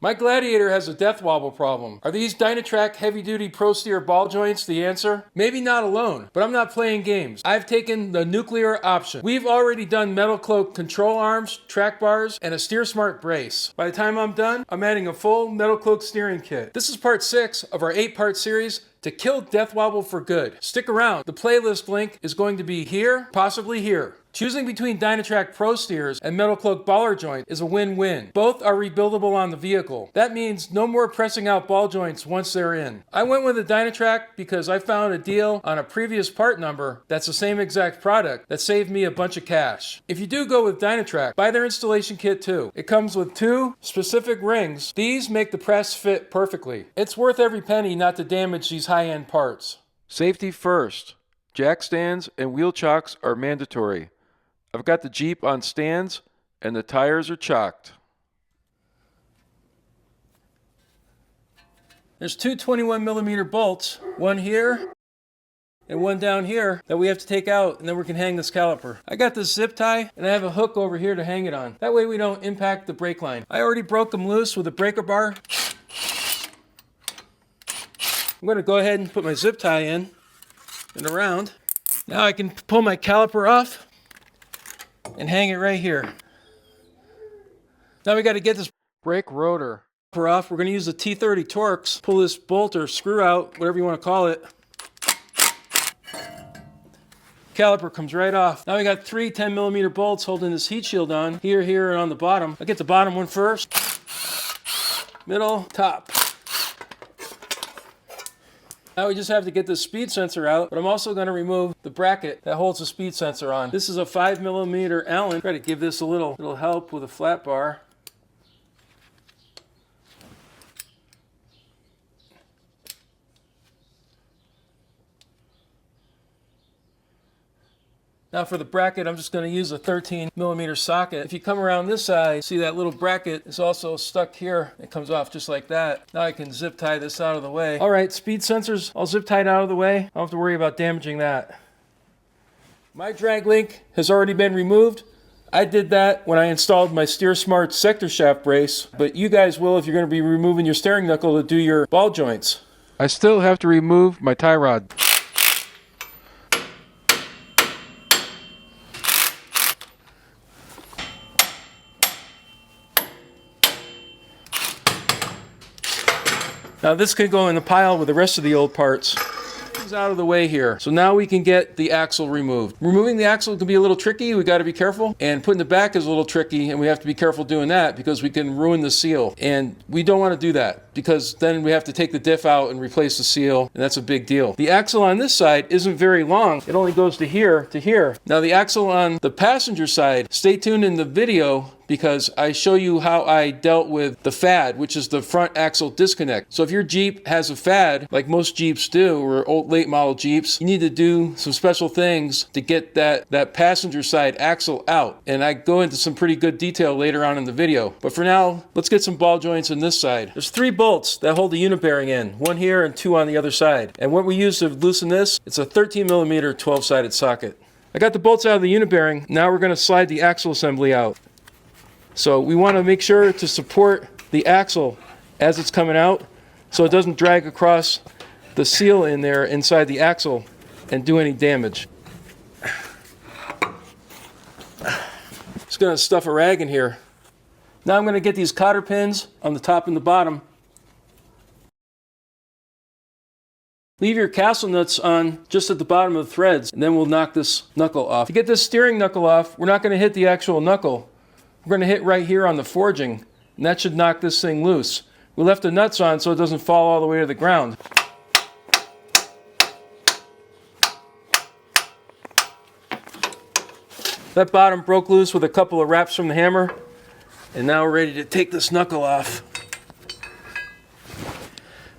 My Gladiator has a death wobble problem. Are these Dynatrac heavy-duty ProSteer ball joints the answer? Maybe not alone, but I'm not playing games. I've taken the nuclear option. We've already done metal cloak control arms, track bars, and a Steer Smart brace. By the time I'm done, I'm adding a full metal cloak steering kit. This is part 6 of our 8-part series to kill death wobble for good. Stick around. The playlist link is going to be here, possibly here. Choosing between Dynatrac ProSteers and metal cloak baller joint is a win-win. Both are rebuildable on the vehicle. That means no more pressing out ball joints once they're in. I went with the Dynatrac because I found a deal on a previous part number that's the same exact product that saved me a bunch of cash. If you do go with Dynatrac, buy their installation kit too. It comes with 2 specific rings. These make the press fit perfectly. It's worth every penny not to damage these high-end parts. Safety first. Jack stands and wheel chocks are mandatory. I've got the Jeep on stands and the tires are chocked. There's 2 21mm bolts, one here and one down here that we have to take out, and then we can hang this caliper. I got this zip tie and I have a hook over here to hang it on. That way we don't impact the brake line. I already broke them loose with a breaker bar. I'm going to go ahead and put my zip tie in and around. Now I can pull my caliper off and hang it right here. Now we got to get this brake rotor off. We're going to use the T30 Torx. Pull this bolt or screw out, whatever you want to call it. Caliper comes right off. Now we got 3 10mm bolts holding this heat shield on. Here, here, and on the bottom. I'll get the bottom one first. Middle, top. Now we just have to get the speed sensor out, but I'm also going to remove the bracket that holds the speed sensor on. This is a 5mm Allen. Try to give this a little help with a flat bar. Now for the bracket, I'm just going to use a 13mm socket. If you come around this side, see that little bracket is also stuck here. It comes off just like that. Now I can zip tie this out of the way. All right, speed sensors all zip tied out of the way. I don't have to worry about damaging that. My drag link has already been removed. I did that when I installed my Steer Smart sector shaft brace, but you guys will if you're going to be removing your steering knuckle to do your ball joints. I still have to remove my tie rod. Now this could go in the pile with the rest of the old parts. It's out of the way here. So now we can get the axle removed. Removing the axle can be a little tricky. We got to be careful. And putting it back is a little tricky, and we have to be careful doing that because we can ruin the seal. And we don't want to do that because then we have to take the diff out and replace the seal, and that's a big deal. The axle on this side isn't very long. It only goes to here to here. Now the axle on the passenger side, stay tuned in the video because I show you how I dealt with the FAD, which is the front axle disconnect. So if your Jeep has a FAD, like most Jeeps do, or old late model Jeeps, you need to do some special things to get that passenger side axle out. And I go into some pretty good detail later on in the video. But for now, let's get some ball joints on this side. There's 3 bolts that hold the unit bearing in, 1 here and 2 on the other side. And what we use to loosen this, it's a 13mm 12-sided socket. I got the bolts out of the unit bearing. Now we're going to slide the axle assembly out. So we want to make sure to support the axle as it's coming out so it doesn't drag across the seal in there inside the axle and do any damage. Just going to stuff a rag in here. Now I'm going to get these cotter pins on the top and the bottom. Leave your castle nuts on just at the bottom of the threads, and then we'll knock this knuckle off. To get this steering knuckle off, we're not going to hit the actual knuckle. We're going to hit right here on the forging, and that should knock this thing loose. We left the nuts on so it doesn't fall all the way to the ground. That bottom broke loose with a couple of wraps from the hammer, and now we're ready to take this knuckle off.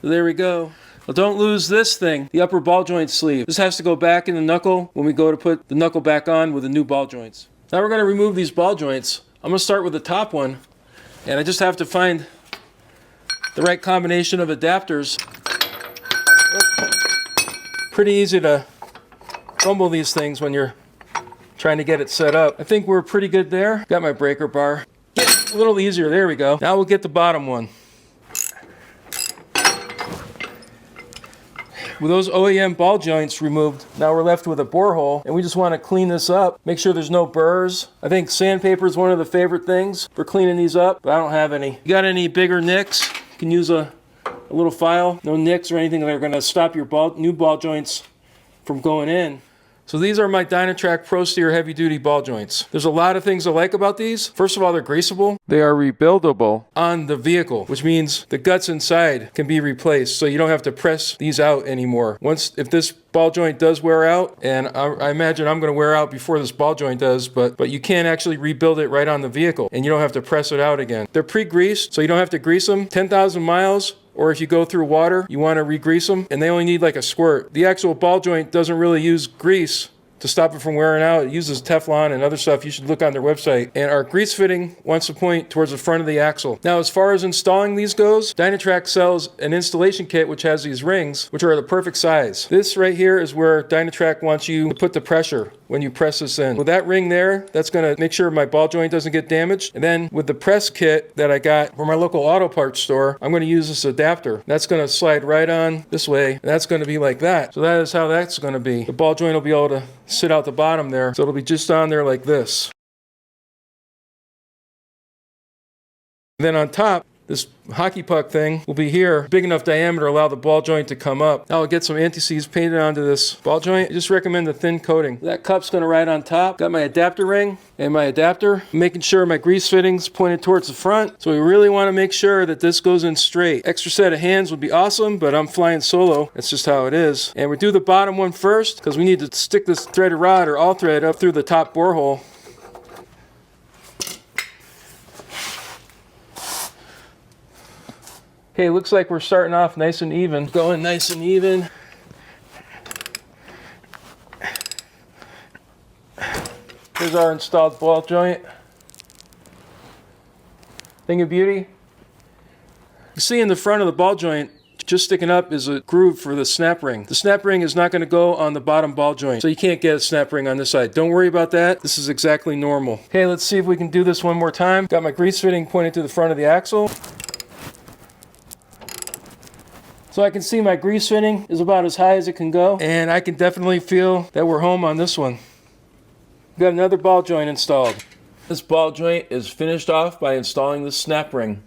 So there we go. Well, don't lose this thing, the upper ball joint sleeve. This has to go back in the knuckle when we go to put the knuckle back on with the new ball joints. Now we're going to remove these ball joints. I'm going to start with the top one, and I just have to find the right combination of adapters. Pretty easy to fumble these things when you're trying to get it set up. I think we're pretty good there. Got my breaker bar. A little easier, there we go. Now we'll get the bottom one. With those OEM ball joints removed, now we're left with a borehole, and we just want to clean this up, make sure there's no burrs. I think sandpaper is one of the favorite things for cleaning these up, but I don't have any. You got any bigger nicks? You can use a little file. No nicks or anything that are going to stop your new ball joints from going in. So these are my Dynatrac ProSteer heavy duty ball joints. There's a lot of things I like about these. First of all, they're greasable. They are rebuildable on the vehicle, which means the guts inside can be replaced, so you don't have to press these out anymore. If this ball joint does wear out, and I imagine I'm going to wear out before this ball joint does, but you can actually rebuild it right on the vehicle, and you don't have to press it out again. They're pre-greased, so you don't have to grease them. 10,000 miles. Or if you go through water, you want to re-grease them, and they only need like a squirt. The actual ball joint doesn't really use grease to stop it from wearing out. It uses Teflon and other stuff. You should look on their website. And our grease fitting wants to point towards the front of the axle. Now, as far as installing these goes, Dynatrac sells an installation kit which has these rings, which are the perfect size. This right here is where Dynatrac wants you to put the pressure when you press this in. With that ring there, that's going to make sure my ball joint doesn't get damaged. And then with the press kit that I got from my local auto parts store, I'm going to use this adapter. That's going to slide right on this way. And that's going to be like that. So that is how that's going to be. The ball joint will be able to sit out the bottom there, so it'll be just on there like this. And then on top, this hockey puck thing will be here, big enough diameter to allow the ball joint to come up. Now I'll get some anti-seize painted onto this ball joint. I just recommend the thin coating. That cup's going to ride on top. Got my adapter ring and my adapter. Making sure my grease fittings pointed towards the front. So we really want to make sure that this goes in straight. Extra set of hands would be awesome, but I'm flying solo. That's just how it is. And we do the bottom one first because we need to stick this threaded rod or all thread up through the top borehole. Okay, looks like we're starting off nice and even. Going nice and even. Here's our installed ball joint. Thing of beauty. You see in the front of the ball joint, just sticking up is a groove for the snap ring. The snap ring is not going to go on the bottom ball joint, so you can't get a snap ring on this side. Don't worry about that. This is exactly normal. Okay, let's see if we can do this one more time. Got my grease fitting pointed to the front of the axle. So I can see my grease fitting is about as high as it can go, and I can definitely feel that we're home on this one. Got another ball joint installed. This ball joint is finished off by installing the snap ring.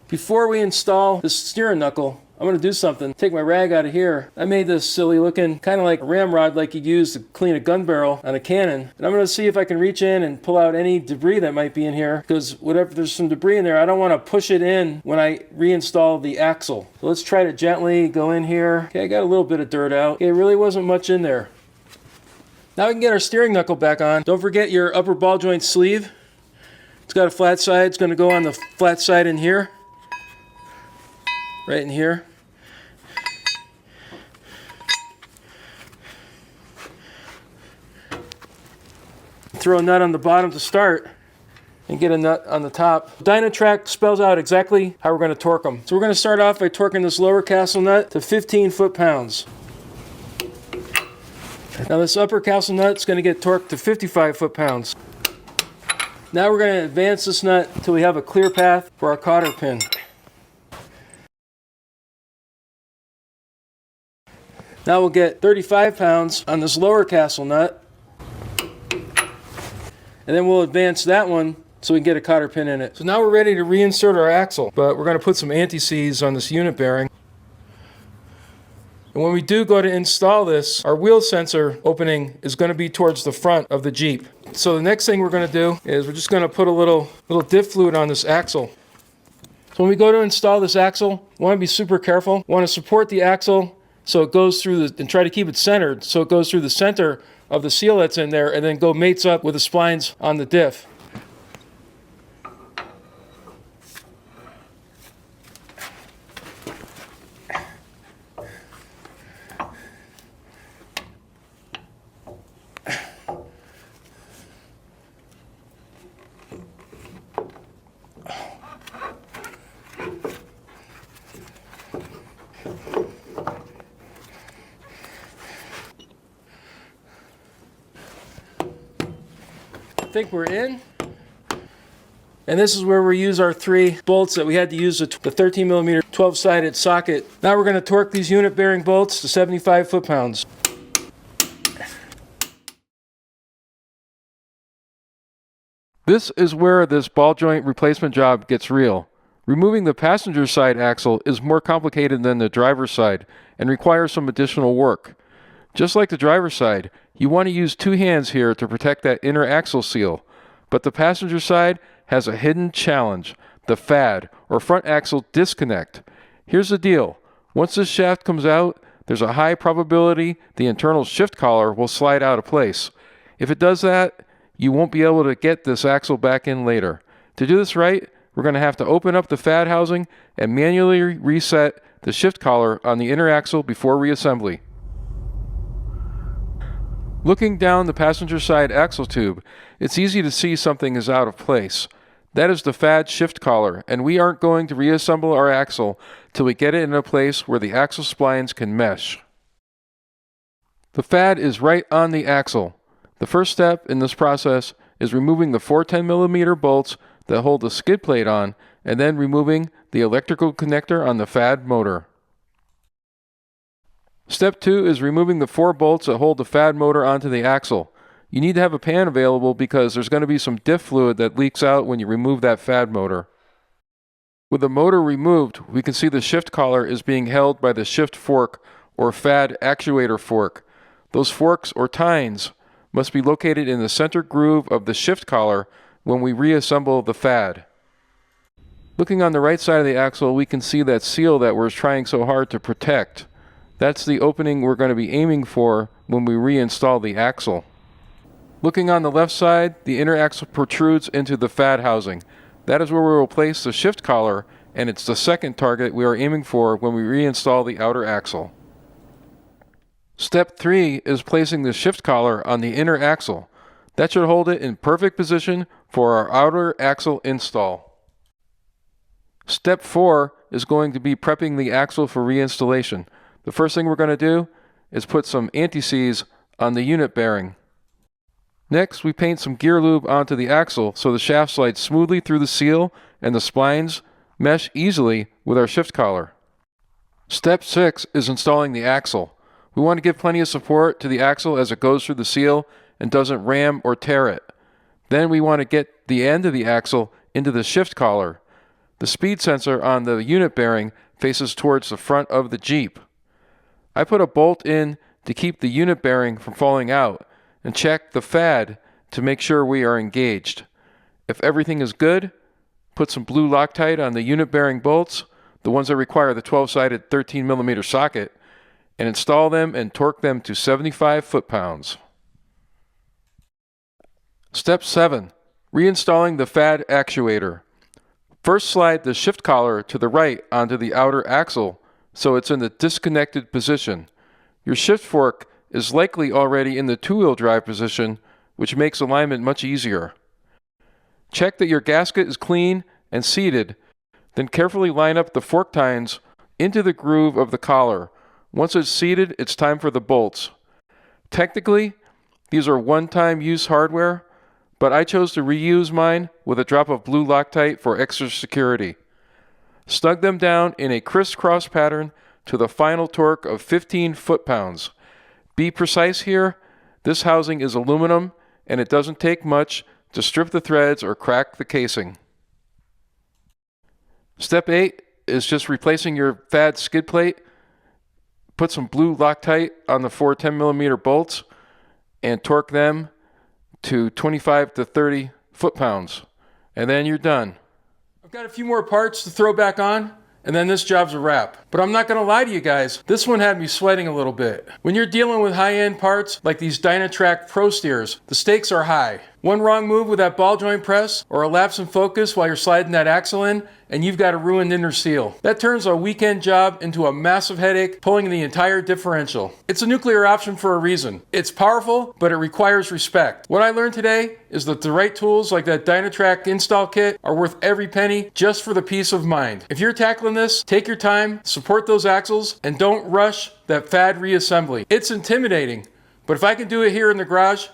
Before we install this steering knuckle, I'm going to do something. Take my rag out of here. I made this silly looking, kind of like a ramrod like you'd use to clean a gun barrel on a cannon. And I'm going to see if I can reach in and pull out any debris that might be in here. Because whatever, there's some debris in there, I don't want to push it in when I reinstall the axle. So let's try to gently go in here. Okay, I got a little bit of dirt out. Okay, it really wasn't much in there. Now we can get our steering knuckle back on. Don't forget your upper ball joint sleeve. It's got a flat side. It's going to go on the flat side in here. Right in here. Throw a nut on the bottom to start and get a nut on the top. Dynatrac spells out exactly how we're going to torque them. So we're going to start off by torquing this lower castle nut to 15 foot-pounds. Now this upper castle nut is going to get torqued to 55 foot-pounds. Now we're going to advance this nut until we have a clear path for our cotter pin. Now we'll get 35 pounds on this lower castle nut. And then we'll advance that one so we can get a cotter pin in it. So now we're ready to reinsert our axle, but we're going to put some anti-seize on this unit bearing. And when we do go to install this, our wheel sensor opening is going to be towards the front of the Jeep. So the next thing we're going to do is we're just going to put a little diff fluid on this axle. So when we go to install this axle, we want to be super careful. We want to support the axle so it goes through and try to keep it centered so it goes through the center of the seal that's in there and then go mates up with the splines on the diff. I think we're in. And this is where we use our 3 bolts that we had to use the 13mm 12-sided socket. Now we're going to torque these unit bearing bolts to 75 foot-pounds. This is where this ball joint replacement job gets real. Removing the passenger side axle is more complicated than the driver's side and requires some additional work. Just like the driver's side, you want to use 2 hands here to protect that inner axle seal. But the passenger side has a hidden challenge, the FAD, or front axle disconnect. Here's the deal. Once this shaft comes out, there's a high probability the internal shift collar will slide out of place. If it does that, you won't be able to get this axle back in later. To do this right, we're going to have to open up the FAD housing and manually reset the shift collar on the inner axle before reassembly. Looking down the passenger side axle tube, it's easy to see something is out of place. That is the FAD shift collar, and we aren't going to reassemble our axle till we get it in a place where the axle splines can mesh. The FAD is right on the axle. The first step in this process is removing the 4 10mm bolts that hold the skid plate on, and then removing the electrical connector on the FAD motor. Step 2 is removing the 4 bolts that hold the FAD motor onto the axle. You need to have a pan available because there's going to be some diff fluid that leaks out when you remove that FAD motor. With the motor removed, we can see the shift collar is being held by the shift fork or FAD actuator fork. Those forks or tines must be located in the center groove of the shift collar when we reassemble the FAD. Looking on the right side of the axle, we can see that seal that we're trying so hard to protect. That's the opening we're going to be aiming for when we reinstall the axle. Looking on the left side, the inner axle protrudes into the FAD housing. That is where we will place the shift collar, and it's the second target we are aiming for when we reinstall the outer axle. Step 3 is placing the shift collar on the inner axle. That should hold it in perfect position for our outer axle install. Step 4 is going to be prepping the axle for reinstallation. The first thing we're going to do is put some anti-seize on the unit bearing. Next, we paint some gear lube onto the axle so the shaft slides smoothly through the seal and the splines mesh easily with our shift collar. Step 6 is installing the axle. We want to give plenty of support to the axle as it goes through the seal and doesn't ram or tear it. Then we want to get the end of the axle into the shift collar. The speed sensor on the unit bearing faces towards the front of the Jeep. I put a bolt in to keep the unit bearing from falling out and check the FAD to make sure we are engaged. If everything is good, put some blue Loctite on the unit bearing bolts, the ones that require the 12-sided 13mm socket, and install them and torque them to 75 foot-pounds. Step 7. Reinstalling the FAD actuator. First, slide the shift collar to the right onto the outer axle so it's in the disconnected position. Your shift fork is likely already in the two-wheel drive position, which makes alignment much easier. Check that your gasket is clean and seated, then carefully line up the fork tines into the groove of the collar. Once it's seated, it's time for the bolts. Technically, these are one-time use hardware, but I chose to reuse mine with a drop of blue Loctite for extra security. Snug them down in a crisscross pattern to the final torque of 15 foot-pounds. Be precise here, this housing is aluminum and it doesn't take much to strip the threads or crack the casing. Step 8 is just replacing your FAD skid plate. Put some blue Loctite on the 4 10mm bolts and torque them to 25 to 30 foot-pounds. And then you're done. I've got a few more parts to throw back on, and then this job's a wrap. But I'm not gonna lie to you guys, this one had me sweating a little bit. When you're dealing with high-end parts like these Dynatrac ProSteers, the stakes are high. One wrong move with that ball joint press or a lapse in focus while you're sliding that axle in, and you've got a ruined inner seal. That turns a weekend job into a massive headache, pulling the entire differential. It's a nuclear option for a reason. It's powerful, but it requires respect. What I learned today is that the right tools like that Dynatrac install kit are worth every penny just for the peace of mind. If you're tackling this, take your time, support those axles, and don't rush that FAD reassembly. It's intimidating, but if I can do it here in the garage,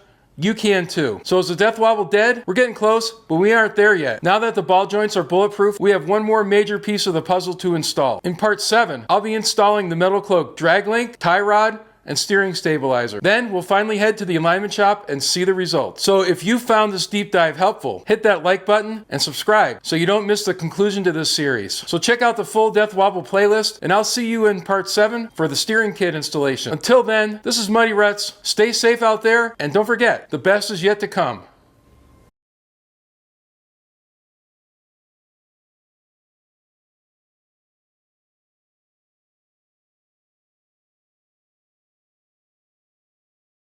you can too. So is the Death Wobble dead? We're getting close, but we aren't there yet. Now that the ball joints are bulletproof, we have one more major piece of the puzzle to install. In part 7, I'll be installing the metal cloak drag link, tie rod, and steering stabilizer. Then we'll finally head to the alignment shop and see the results. So if you found this deep dive helpful, hit that like button and subscribe so you don't miss the conclusion to this series. So check out the full Death Wobble playlist, and I'll see you in part 7 for the steering kit installation. Until then, this is Muddy Ruttzz. Stay safe out there, and don't forget, the best is yet to come.